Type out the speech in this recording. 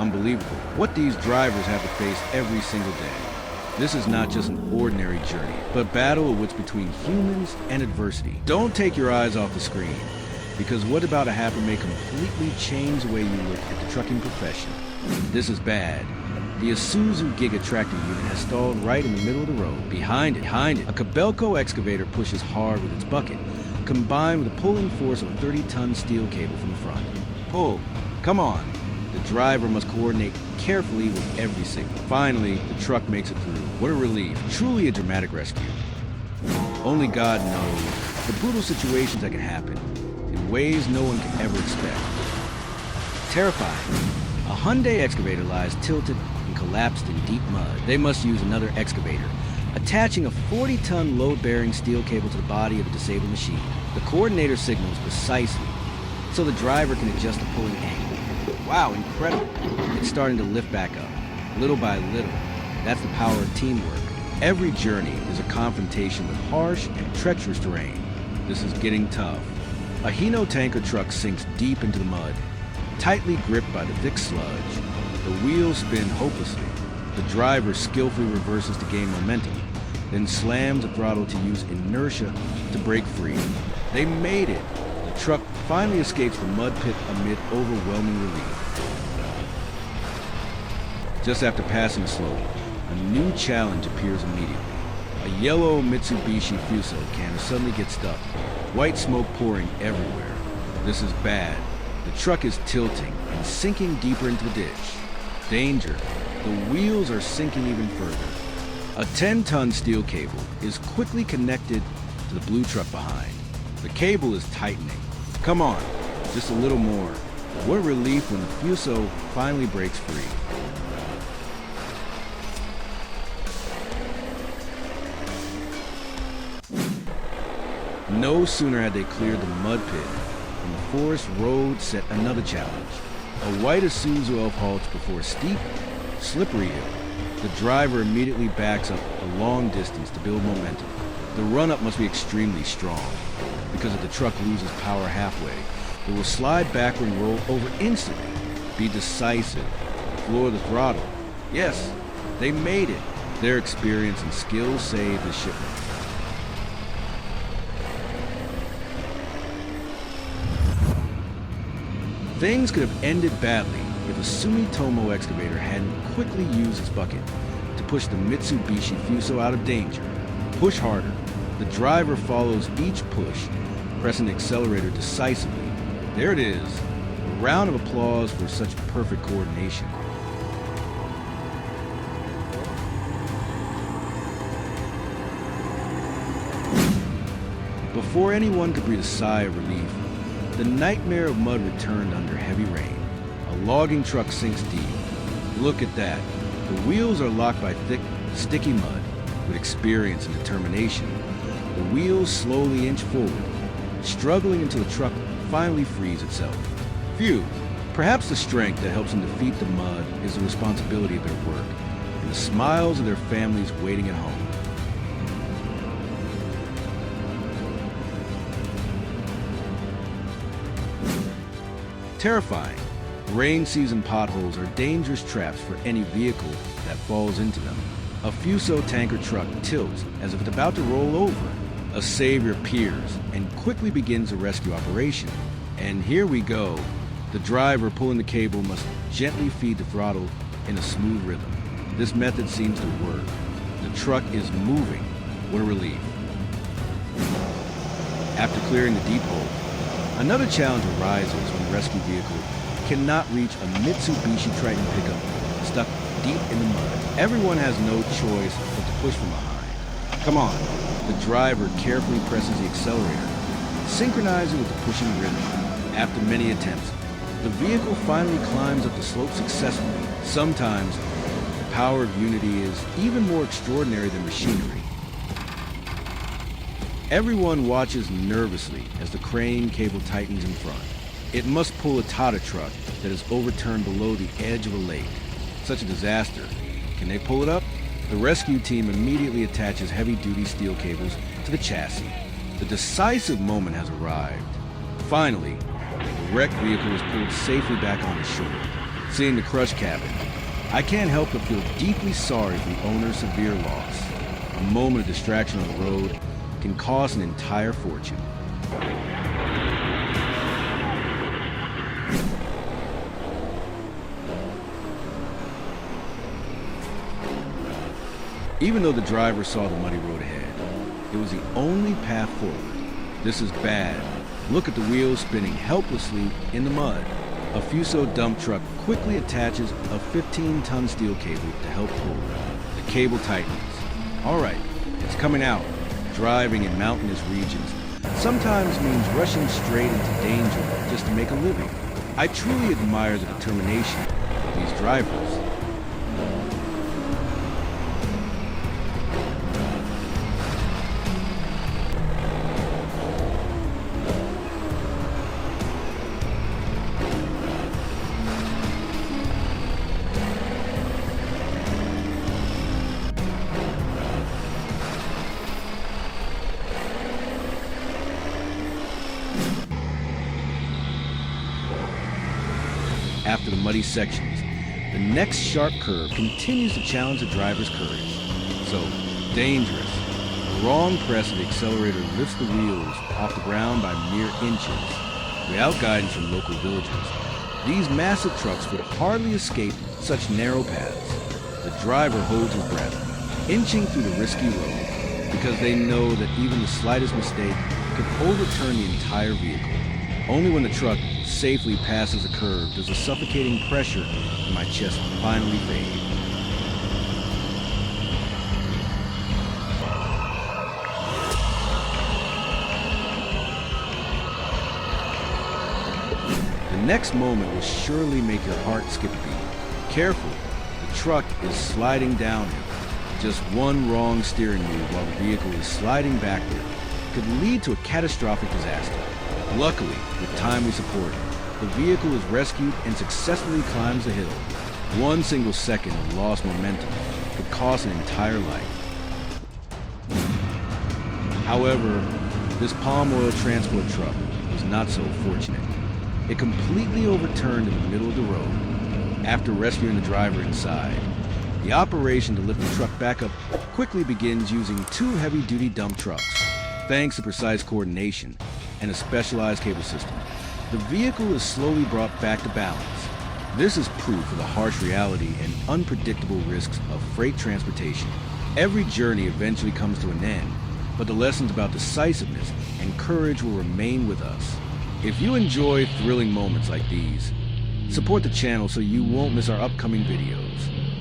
unbelievable what these drivers have to face every single day. This is not just an ordinary journey, but a battle of wits between humans and adversity. Don't take your eyes off the screen, because what's about to happen may completely change the way you look at the trucking profession. This is bad. The Isuzu Giga tractor unit has stalled right in the middle of the road. Behind it, a Kobelco excavator pushes hard with its bucket, combined with the pulling force of a 30-ton steel cable from the front. Pull. Come on. The driver must coordinate carefully with every signal. Finally, the truck makes it through. What a relief. Truly a dramatic rescue. Only God knows the brutal situations that can happen in ways no one can ever expect. Terrifying. A Hyundai excavator lies tilted and collapsed in deep mud. They must use another excavator, attaching a 40-ton load-bearing steel cable to the body of a disabled machine. The coordinator signals precisely so the driver can adjust the pulling angle. Wow, incredible. It's starting to lift back up, little by little. That's the power of teamwork. Every journey is a confrontation with harsh and treacherous terrain. This is getting tough. A Hino tanker truck sinks deep into the mud, tightly gripped by the thick sludge. The wheels spin hopelessly. The driver skillfully reverses to gain momentum, then slams the throttle to use inertia to break free. They made it. The truck finally escapes the mud pit amid overwhelming relief. Just after passing the slope, a new challenge appears immediately. A yellow Mitsubishi Fuso can suddenly get stuck, white smoke pouring everywhere. This is bad. The truck is tilting and sinking deeper into the ditch. Danger. The wheels are sinking even further. A 10-ton steel cable is quickly connected to the blue truck behind. The cable is tightening. Come on, just a little more. What a relief when the Fuso finally breaks free. No sooner had they cleared the mud pit than the forest road set another challenge. A white Isuzu Elf halts before a steep, slippery hill. The driver immediately backs up a long distance to build momentum. The run-up must be extremely strong, because if the truck loses power halfway, it will slide backward and roll over instantly. Be decisive. Floor the throttle. Yes, they made it. Their experience and skill saved the shipment. Things could have ended badly if a Sumitomo excavator hadn't quickly used its bucket to push the Mitsubishi Fuso out of danger. Push harder. The driver follows each push, pressing the accelerator decisively. There it is. A round of applause for such perfect coordination. Before anyone could breathe a sigh of relief, the nightmare of mud returned under heavy rain. A logging truck sinks deep. Look at that. The wheels are locked by thick, sticky mud. With experience and determination, the wheels slowly inch forward, struggling until the truck finally frees itself. Phew. Perhaps the strength that helps them defeat the mud is the responsibility of their work and the smiles of their families waiting at home. Terrifying. Rain season potholes are dangerous traps for any vehicle that falls into them. A Fuso tanker truck tilts as if it's about to roll over. A savior appears and quickly begins a rescue operation. And here we go. The driver pulling the cable must gently feed the throttle in a smooth rhythm. This method seems to work. The truck is moving. What a relief. After clearing the deep hole, another challenge arises when the rescue vehicle cannot reach a Mitsubishi Triton pickup stuck deep in the mud. Everyone has no choice but to push from behind. Come on. The driver carefully presses the accelerator, synchronizing with the pushing rhythm. After many attempts, the vehicle finally climbs up the slope successfully. Sometimes, the power of unity is even more extraordinary than machinery. Everyone watches nervously as the crane cable tightens in front. It must pull a Tata truck that is overturned below the edge of a lake. Such a disaster. Can they pull it up? The rescue team immediately attaches heavy-duty steel cables to the chassis. The decisive moment has arrived. Finally, the wrecked vehicle is pulled safely back on the shore. Seeing the crushed cabin, I can't help but feel deeply sorry for the owner's severe loss. A moment of distraction on the road can cost an entire fortune. Even though the driver saw the muddy road ahead, it was the only path forward. This is bad. Look at the wheels spinning helplessly in the mud. A Fuso dump truck quickly attaches a 15-ton steel cable to help pull. The cable tightens. All right, it's coming out. Driving in mountainous regions sometimes means rushing straight into danger just to make a living. I truly admire the determination of these drivers. After the muddy sections, the next sharp curve continues to challenge the driver's courage. So, dangerous. A wrong press of the accelerator lifts the wheels off the ground by mere inches. Without guidance from local villagers, these massive trucks would hardly escape such narrow paths. The driver holds his breath, inching through the risky road, because they know that even the slightest mistake could overturn the entire vehicle. Only when the truck safely passes a curve does the suffocating pressure in my chest finally fade. The next moment will surely make your heart skip a beat. Careful, the truck is sliding downhill. Just one wrong steering move while the vehicle is sliding backward could lead to a catastrophic disaster. Luckily, with timely support, the vehicle is rescued and successfully climbs the hill. One single second of lost momentum could cost an entire life. However, this palm oil transport truck was not so fortunate. It completely overturned in the middle of the road. After rescuing the driver inside, the operation to lift the truck back up quickly begins using two heavy-duty dump trucks. Thanks to precise coordination and a specialized cable system, the vehicle is slowly brought back to balance. This is proof of the harsh reality and unpredictable risks of freight transportation. Every journey eventually comes to an end, but the lessons about decisiveness and courage will remain with us. If you enjoy thrilling moments like these, support the channel so you won't miss our upcoming videos.